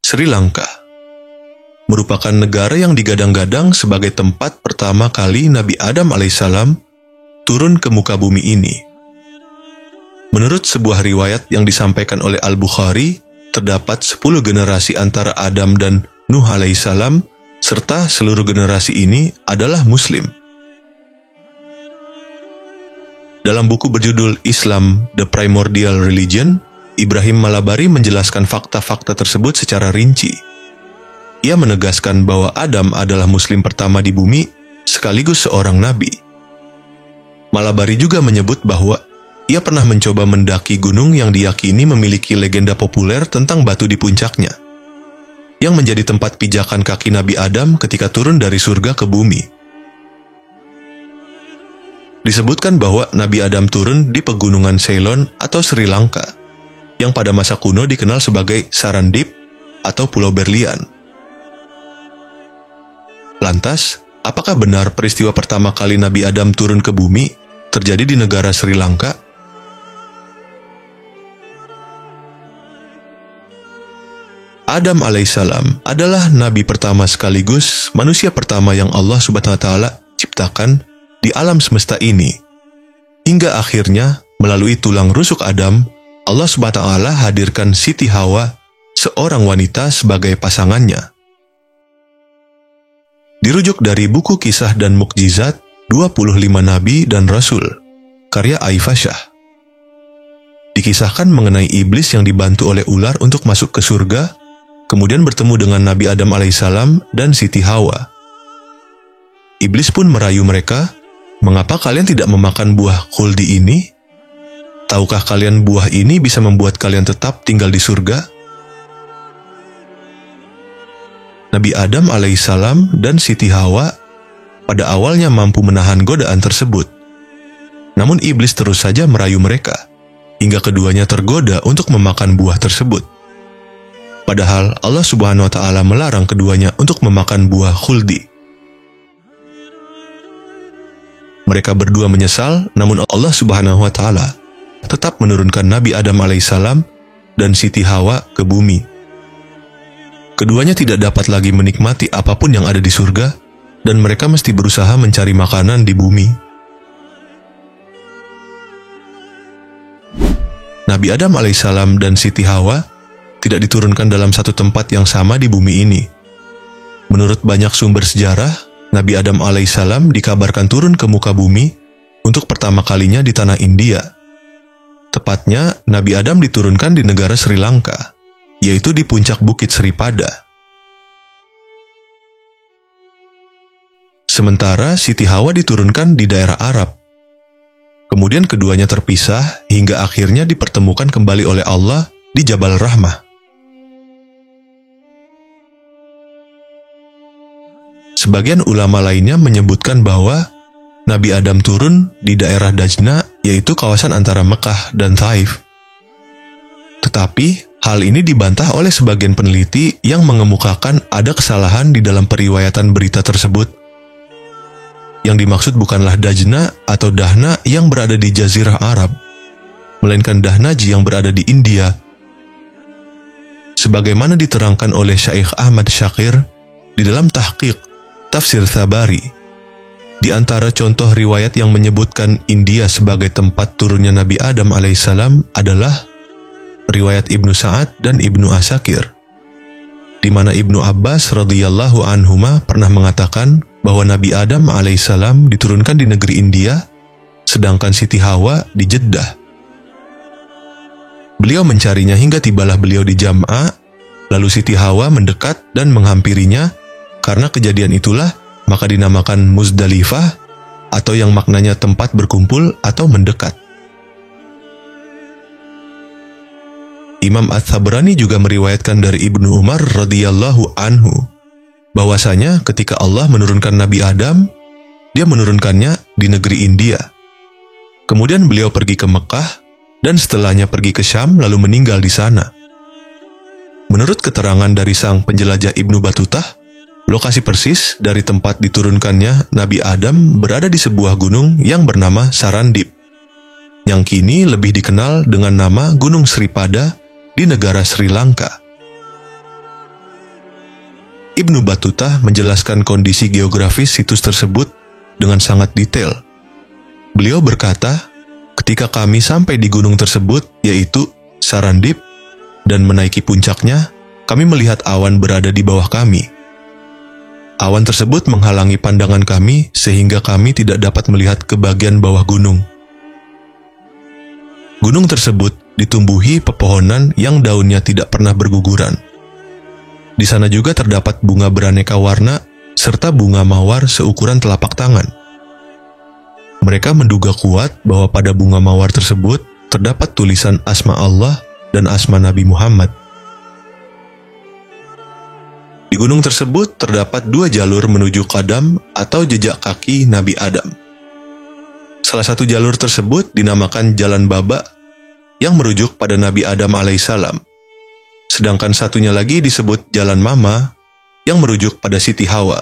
Sri Lanka merupakan negara yang digadang-gadang sebagai tempat pertama kali Nabi Adam alaihissalam turun ke muka bumi ini. Menurut sebuah riwayat yang disampaikan oleh Al-Bukhari, terdapat 10 generasi antara Adam dan Nuh alaihissalam, serta seluruh generasi ini adalah Muslim. Dalam buku berjudul Islam, The Primordial Religion, Ibrahim Malabari menjelaskan fakta-fakta tersebut secara rinci. Ia menegaskan bahwa Adam adalah Muslim pertama di bumi, sekaligus seorang nabi. Malabari juga menyebut bahwa ia pernah mencoba mendaki gunung yang diyakini memiliki legenda populer tentang batu di puncaknya, yang menjadi tempat pijakan kaki Nabi Adam ketika turun dari surga ke bumi. Disebutkan bahwa Nabi Adam turun di pegunungan Ceylon atau Sri Lanka, yang pada masa kuno dikenal sebagai Sarandip atau Pulau Berlian. Lantas, apakah benar peristiwa pertama kali Nabi Adam turun ke bumi terjadi di negara Sri Lanka? Adam alaihissalam adalah nabi pertama sekaligus manusia pertama yang Allah Subhanahu wa taala ciptakan di alam semesta ini. Hingga akhirnya melalui tulang rusuk Adam, Allah Subhanahu wa taala hadirkan Siti Hawa, seorang wanita sebagai pasangannya. Dirujuk dari buku Kisah dan Mukjizat 25 Nabi dan Rasul, karya Aifasyah. Dikisahkan mengenai iblis yang dibantu oleh ular untuk masuk ke surga, kemudian bertemu dengan Nabi Adam alaihissalam dan Siti Hawa. Iblis pun merayu mereka, "Mengapa kalian tidak memakan buah khuldi ini? Tahukah kalian buah ini bisa membuat kalian tetap tinggal di surga?" Nabi Adam alaihissalam dan Siti Hawa pada awalnya mampu menahan godaan tersebut. Namun iblis terus saja merayu mereka, hingga keduanya tergoda untuk memakan buah tersebut. Padahal Allah Subhanahu wa taala melarang keduanya untuk memakan buah khuldi. Mereka berdua menyesal, namun Allah Subhanahu wa taala tetap menurunkan Nabi Adam alaihissalam dan Siti Hawa ke bumi. Keduanya tidak dapat lagi menikmati apapun yang ada di surga, dan mereka mesti berusaha mencari makanan di bumi. Nabi Adam alaihissalam dan Siti Hawa tidak diturunkan dalam satu tempat yang sama di bumi ini. Menurut banyak sumber sejarah, Nabi Adam alaihissalam dikabarkan turun ke muka bumi untuk pertama kalinya di tanah India. Tepatnya, Nabi Adam diturunkan di negara Sri Lanka, yaitu di puncak Bukit Sripada. Sementara Siti Hawa diturunkan di daerah Arab. Kemudian keduanya terpisah hingga akhirnya dipertemukan kembali oleh Allah di Jabal Rahmah. Sebagian ulama lainnya menyebutkan bahwa Nabi Adam turun di daerah Dajna, yaitu kawasan antara Mekah dan Taif. Tetapi, hal ini dibantah oleh sebagian peneliti yang mengemukakan ada kesalahan di dalam periwayatan berita tersebut. Yang dimaksud bukanlah Dajna atau Dahna yang berada di Jazirah Arab, melainkan Dahnaji yang berada di India. Sebagaimana diterangkan oleh Syaikh Ahmad Syakir di dalam tahqiq Tafsir Thabari. Di antara contoh riwayat yang menyebutkan India sebagai tempat turunnya Nabi Adam alaihissalam adalah riwayat Ibnu Sa'ad dan Ibnu Asakir, di mana Ibnu Abbas radhiyallahu anhuma pernah mengatakan bahwa Nabi Adam alaihissalam diturunkan di negeri India, sedangkan Siti Hawa di Jeddah. Beliau mencarinya hingga tibalah beliau di Jam'a, lalu Siti Hawa mendekat dan menghampirinya. Karena kejadian itulah maka dinamakan Muzdalifah, atau yang maknanya tempat berkumpul atau mendekat. Imam Ats-Tsabrani juga meriwayatkan dari Ibnu Umar radhiyallahu anhu bahwasanya ketika Allah menurunkan Nabi Adam, dia menurunkannya di negeri India. Kemudian beliau pergi ke Mekah dan setelahnya pergi ke Syam lalu meninggal di sana. Menurut keterangan dari sang penjelajah Ibnu Batutah, lokasi persis dari tempat diturunkannya Nabi Adam berada di sebuah gunung yang bernama Sarandip, yang kini lebih dikenal dengan nama Gunung Sripada di negara Sri Lanka. Ibnu Battuta menjelaskan kondisi geografis situs tersebut dengan sangat detail. Beliau berkata, ketika kami sampai di gunung tersebut, yaitu Sarandip, dan menaiki puncaknya, kami melihat awan berada di bawah kami. Awan tersebut menghalangi pandangan kami sehingga kami tidak dapat melihat ke bagian bawah gunung. Gunung tersebut ditumbuhi pepohonan yang daunnya tidak pernah berguguran. Di sana juga terdapat bunga beraneka warna serta bunga mawar seukuran telapak tangan. Mereka menduga kuat bahwa pada bunga mawar tersebut terdapat tulisan asma Allah dan asma Nabi Muhammad. Di gunung tersebut terdapat 2 jalur menuju Qadam atau jejak kaki Nabi Adam. Salah satu jalur tersebut dinamakan Jalan Baba yang merujuk pada Nabi Adam alaihissalam. Sedangkan satunya lagi disebut Jalan Mama yang merujuk pada Siti Hawa.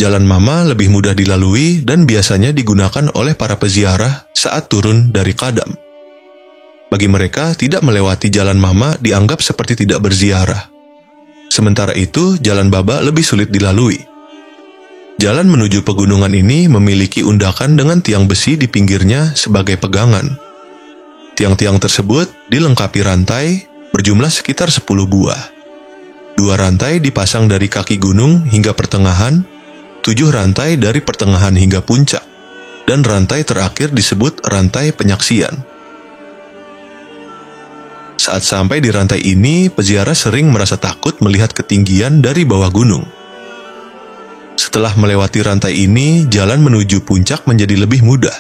Jalan Mama lebih mudah dilalui dan biasanya digunakan oleh para peziarah saat turun dari Qadam. Bagi mereka, tidak melewati Jalan Mama dianggap seperti tidak berziarah. Sementara itu, Jalan Baba lebih sulit dilalui. Jalan menuju pegunungan ini memiliki undakan dengan tiang besi di pinggirnya sebagai pegangan. Tiang-tiang tersebut dilengkapi rantai berjumlah sekitar 10 buah. 2 rantai dipasang dari kaki gunung hingga pertengahan, 7 rantai dari pertengahan hingga puncak, dan rantai terakhir disebut rantai penyaksian. Saat sampai di rantai ini, peziarah sering merasa takut melihat ketinggian dari bawah gunung. Setelah melewati rantai ini, jalan menuju puncak menjadi lebih mudah.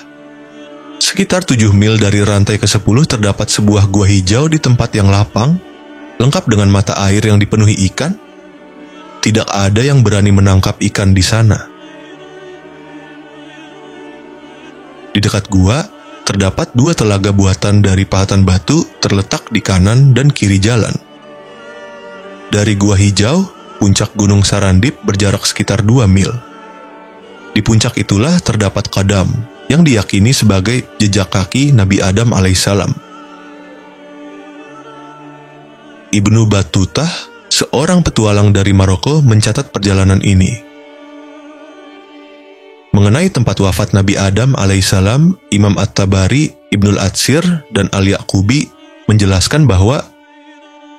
Sekitar 7 mil dari rantai ke-10 terdapat sebuah gua hijau di tempat yang lapang, lengkap dengan mata air yang dipenuhi ikan. Tidak ada yang berani menangkap ikan di sana. Di dekat gua, terdapat 2 telaga buatan dari pahatan batu terletak di kanan dan kiri jalan. Dari gua hijau, puncak Gunung Sarandip berjarak sekitar 2 mil. Di puncak itulah terdapat Qadam, yang diyakini sebagai jejak kaki Nabi Adam alaihissalam. Ibnu Battuta, seorang petualang dari Maroko, mencatat perjalanan ini. Mengenai tempat wafat Nabi Adam alaihissalam, Imam At-Tabari, Ibnul Atsir, dan Al-Yaqubi menjelaskan bahwa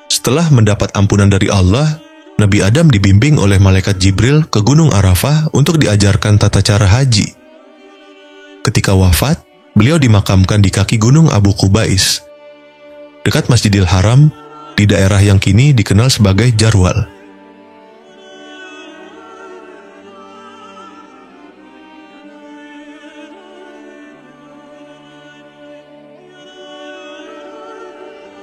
setelah mendapat ampunan dari Allah, Nabi Adam dibimbing oleh malaikat Jibril ke Gunung Arafah untuk diajarkan tata cara haji. Ketika wafat, beliau dimakamkan di kaki gunung Abu Qubais, dekat Masjidil Haram, di daerah yang kini dikenal sebagai Jarwal.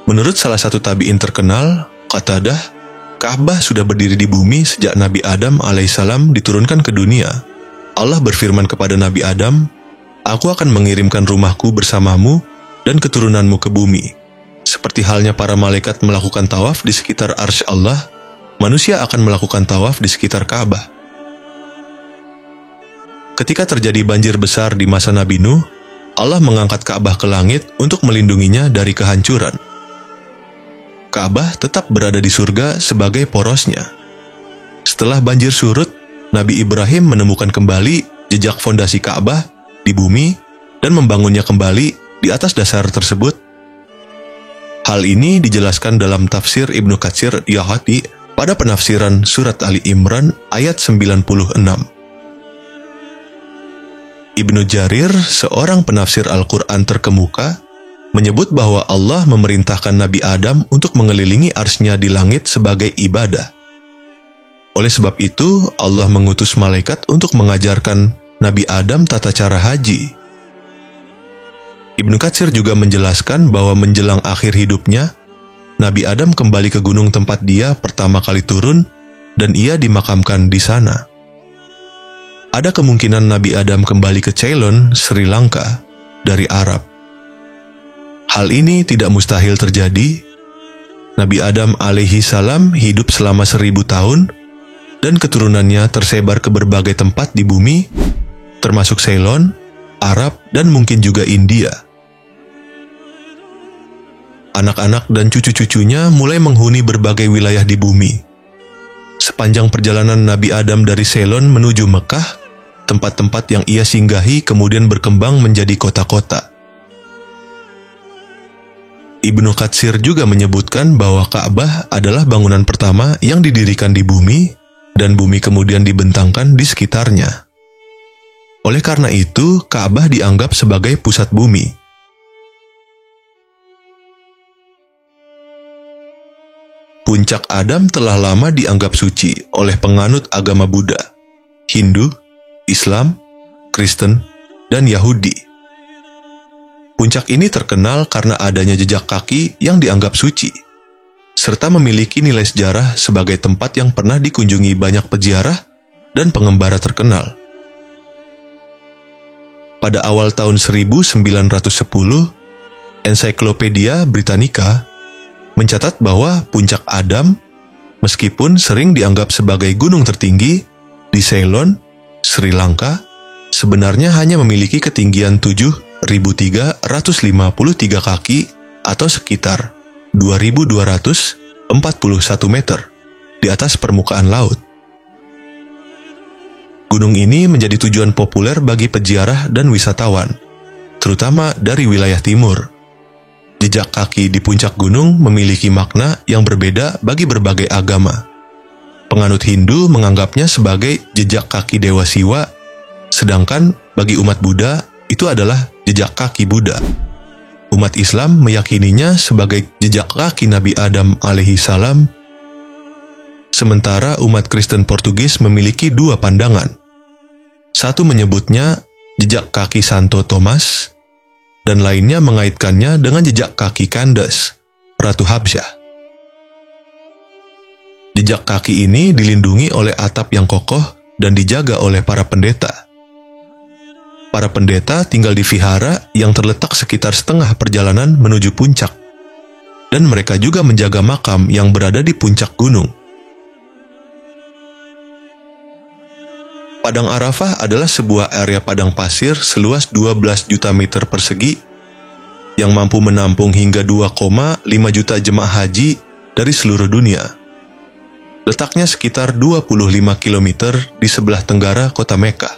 Menurut salah satu tabi'in terkenal, Qatadah, Ka'bah sudah berdiri di bumi sejak Nabi Adam alaihissalam diturunkan ke dunia. Allah berfirman kepada Nabi Adam, "Aku akan mengirimkan rumahku bersamamu dan keturunanmu ke bumi. Seperti halnya para malaikat melakukan tawaf di sekitar arsy Allah, manusia akan melakukan tawaf di sekitar Ka'bah." Ketika terjadi banjir besar di masa Nabi Nuh, Allah mengangkat Ka'bah ke langit untuk melindunginya dari kehancuran. Ka'bah tetap berada di surga sebagai porosnya. Setelah banjir surut, Nabi Ibrahim menemukan kembali jejak fondasi Ka'bah di bumi dan membangunnya kembali di atas dasar tersebut. Hal ini dijelaskan dalam tafsir Ibnu Katsir Yahati pada penafsiran surat Ali Imran ayat 96. Ibnu Jarir, seorang penafsir Al-Quran terkemuka, menyebut bahwa Allah memerintahkan Nabi Adam untuk mengelilingi arsy-Nya di langit sebagai ibadah. Oleh sebab itu, Allah mengutus malaikat untuk mengajarkan Nabi Adam tata cara haji. Ibnu Katsir juga menjelaskan bahwa menjelang akhir hidupnya, Nabi Adam kembali ke gunung tempat dia pertama kali turun dan ia dimakamkan di sana. Ada kemungkinan Nabi Adam kembali ke Ceylon, Sri Lanka, dari Arab. Hal ini tidak mustahil terjadi. Nabi Adam alaihi salam hidup selama 1000 tahun dan keturunannya tersebar ke berbagai tempat di bumi, termasuk Ceylon, Arab, dan mungkin juga India. Anak-anak dan cucu-cucunya mulai menghuni berbagai wilayah di bumi. sepanjang perjalanan Nabi Adam dari Ceylon menuju Mekah, tempat-tempat yang ia singgahi kemudian berkembang menjadi kota-kota. Ibnu Katsir juga menyebutkan bahwa Ka'bah adalah bangunan pertama yang didirikan di bumi, dan bumi kemudian dibentangkan di sekitarnya. Oleh karena itu, Ka'bah dianggap sebagai pusat bumi. Puncak Adam telah lama dianggap suci oleh penganut agama Buddha, Hindu, Islam, Kristen, dan Yahudi. Puncak ini terkenal karena adanya jejak kaki yang dianggap suci, serta memiliki nilai sejarah sebagai tempat yang pernah dikunjungi banyak peziarah dan pengembara terkenal. Pada awal tahun 1910, Encyclopedia Britannica mencatat bahwa Puncak Adam, meskipun sering dianggap sebagai gunung tertinggi di Ceylon, Sri Lanka, sebenarnya hanya memiliki ketinggian 7.353 kaki atau sekitar 2.241 meter di atas permukaan laut. Gunung ini menjadi tujuan populer bagi peziarah dan wisatawan, terutama dari wilayah timur. Jejak kaki di puncak gunung memiliki makna yang berbeda bagi berbagai agama. Penganut Hindu menganggapnya sebagai jejak kaki Dewa Siwa, sedangkan bagi umat Buddha itu adalah jejak kaki Buddha. Umat Islam meyakininya sebagai jejak kaki Nabi Adam alaihi salam, sementara umat Kristen Portugis memiliki dua pandangan. Satu menyebutnya jejak kaki Santo Thomas, dan lainnya mengaitkannya dengan jejak kaki Candace, Ratu Habsyah. Jejak kaki ini dilindungi oleh atap yang kokoh dan dijaga oleh para pendeta. Para pendeta tinggal di vihara yang terletak sekitar setengah perjalanan menuju puncak, dan mereka juga menjaga makam yang berada di puncak gunung. Padang Arafah adalah sebuah area padang pasir seluas 12 juta meter persegi yang mampu menampung hingga 2,5 juta jemaah haji dari seluruh dunia. Letaknya sekitar 25 km di sebelah tenggara kota Mekah.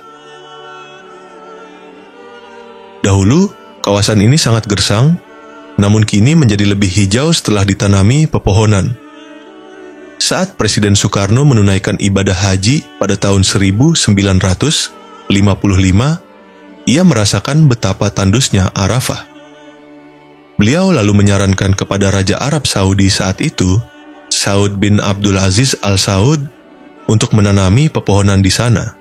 Dahulu, kawasan ini sangat gersang, namun kini menjadi lebih hijau setelah ditanami pepohonan. Saat Presiden Soekarno menunaikan ibadah haji pada tahun 1955, ia merasakan betapa tandusnya Arafah. Beliau lalu menyarankan kepada Raja Arab Saudi saat itu, Saud bin Abdul Aziz Al Saud, untuk menanami pepohonan di sana.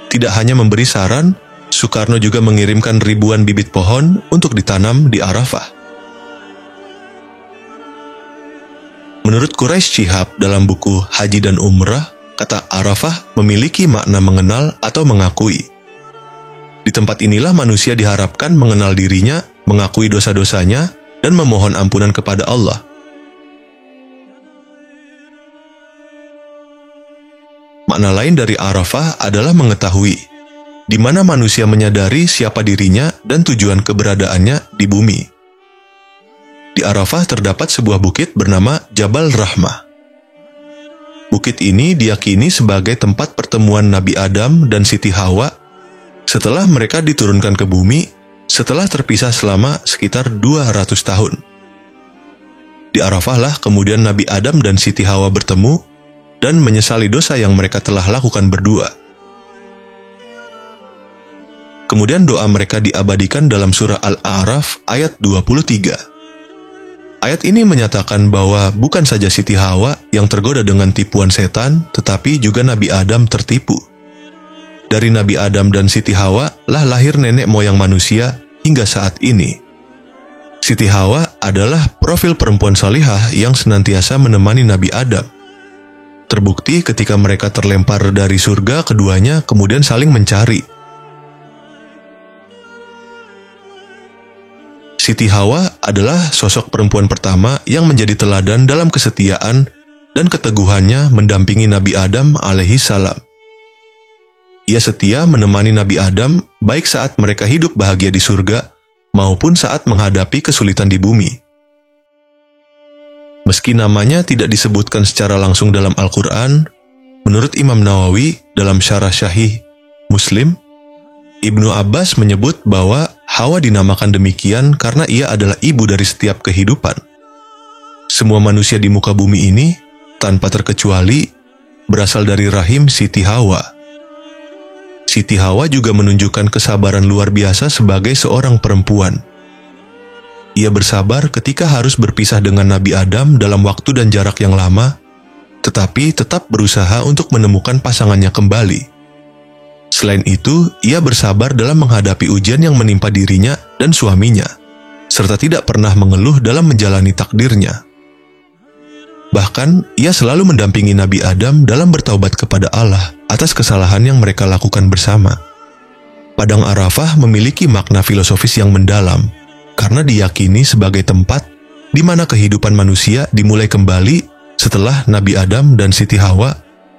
Tidak hanya memberi saran, Soekarno juga mengirimkan ribuan bibit pohon untuk ditanam di Arafah. Menurut Quraisy Shihab dalam buku Haji dan Umrah, kata Arafah memiliki makna mengenal atau mengakui. Di tempat inilah manusia diharapkan mengenal dirinya, mengakui dosa-dosanya, dan memohon ampunan kepada Allah. Makna lain dari Arafah adalah mengetahui, di mana manusia menyadari siapa dirinya dan tujuan keberadaannya di bumi. Di Arafah terdapat sebuah bukit bernama Jabal Rahmah. Bukit ini diyakini sebagai tempat pertemuan Nabi Adam dan Siti Hawa setelah mereka diturunkan ke bumi setelah terpisah selama sekitar 200 tahun. Di Arafah lah kemudian Nabi Adam dan Siti Hawa bertemu dan menyesali dosa yang mereka telah lakukan berdua. Kemudian doa mereka diabadikan dalam surah Al-A'raf ayat 23. Ayat ini menyatakan bahwa bukan saja Siti Hawa yang tergoda dengan tipuan setan, tetapi juga Nabi Adam tertipu. Dari Nabi Adam dan Siti Hawa lah lahir nenek moyang manusia hingga saat ini. Siti Hawa adalah profil perempuan salihah yang senantiasa menemani Nabi Adam. Terbukti ketika mereka terlempar dari surga, keduanya kemudian saling mencari. Siti Hawa adalah sosok perempuan pertama yang menjadi teladan dalam kesetiaan dan keteguhannya mendampingi Nabi Adam alaihi salam. Ia setia menemani Nabi Adam baik saat mereka hidup bahagia di surga maupun saat menghadapi kesulitan di bumi. Meski namanya tidak disebutkan secara langsung dalam Al-Quran, Menurut Imam Nawawi dalam Syarah Syahih Muslim, Ibnu Abbas menyebut bahwa Hawa dinamakan demikian karena ia adalah ibu dari setiap kehidupan. Semua manusia di muka bumi ini, tanpa terkecuali, berasal dari rahim Siti Hawa. Siti Hawa juga menunjukkan kesabaran luar biasa sebagai seorang perempuan. Ia bersabar ketika harus berpisah dengan Nabi Adam dalam waktu dan jarak yang lama, tetapi tetap berusaha untuk menemukan pasangannya kembali. Selain itu, ia bersabar dalam menghadapi ujian yang menimpa dirinya dan suaminya, serta tidak pernah mengeluh dalam menjalani takdirnya. Bahkan, ia selalu mendampingi Nabi Adam dalam bertaubat kepada Allah atas kesalahan yang mereka lakukan bersama. Padang Arafah memiliki makna filosofis yang mendalam, karena diyakini sebagai tempat di mana kehidupan manusia dimulai kembali setelah Nabi Adam dan Siti Hawa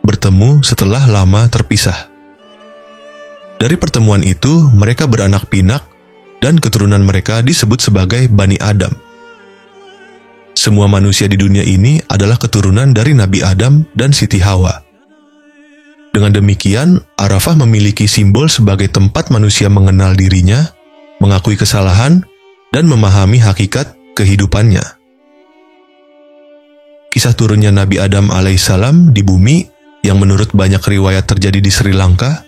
bertemu setelah lama terpisah. Dari pertemuan itu, mereka beranak pinak dan keturunan mereka disebut sebagai Bani Adam. Semua manusia di dunia ini adalah keturunan dari Nabi Adam dan Siti Hawa. Dengan demikian, Arafah memiliki simbol sebagai tempat manusia mengenal dirinya, mengakui kesalahan, dan memahami hakikat kehidupannya. Kisah turunnya Nabi Adam alaihissalam di bumi, yang menurut banyak riwayat terjadi di Sri Lanka,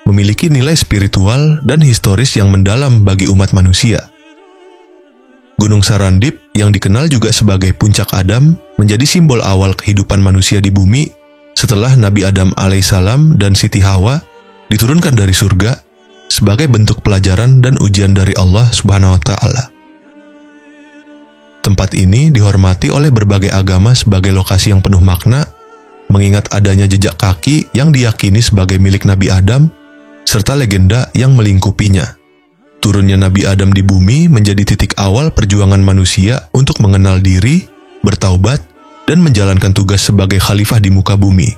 memiliki nilai spiritual dan historis yang mendalam bagi umat manusia. Gunung Sarandip yang dikenal juga sebagai Puncak Adam menjadi simbol awal kehidupan manusia di bumi setelah Nabi Adam alaihissalam dan Siti Hawa diturunkan dari surga sebagai bentuk pelajaran dan ujian dari Allah Subhanahu wa Ta'ala. Tempat ini dihormati oleh berbagai agama sebagai lokasi yang penuh makna, mengingat adanya jejak kaki yang diyakini sebagai milik Nabi Adam serta legenda yang melingkupinya. Turunnya Nabi Adam di bumi menjadi titik awal perjuangan manusia untuk mengenal diri, bertaubat, dan menjalankan tugas sebagai khalifah di muka bumi.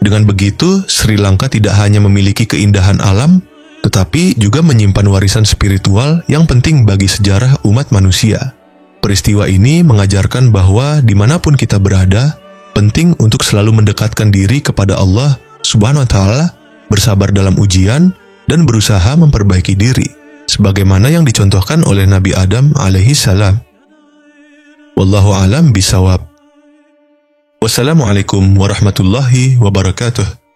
Dengan begitu, Sri Lanka tidak hanya memiliki keindahan alam, tetapi juga menyimpan warisan spiritual yang penting bagi sejarah umat manusia. Peristiwa ini mengajarkan bahwa dimanapun kita berada, penting untuk selalu mendekatkan diri kepada Allah Subhanahu wa Ta'ala, bersabar dalam ujian, dan berusaha memperbaiki diri, sebagaimana yang dicontohkan oleh Nabi Adam alaihissalam. Wallahu a'lam bishawab. Wassalamualaikum warahmatullahi wabarakatuh.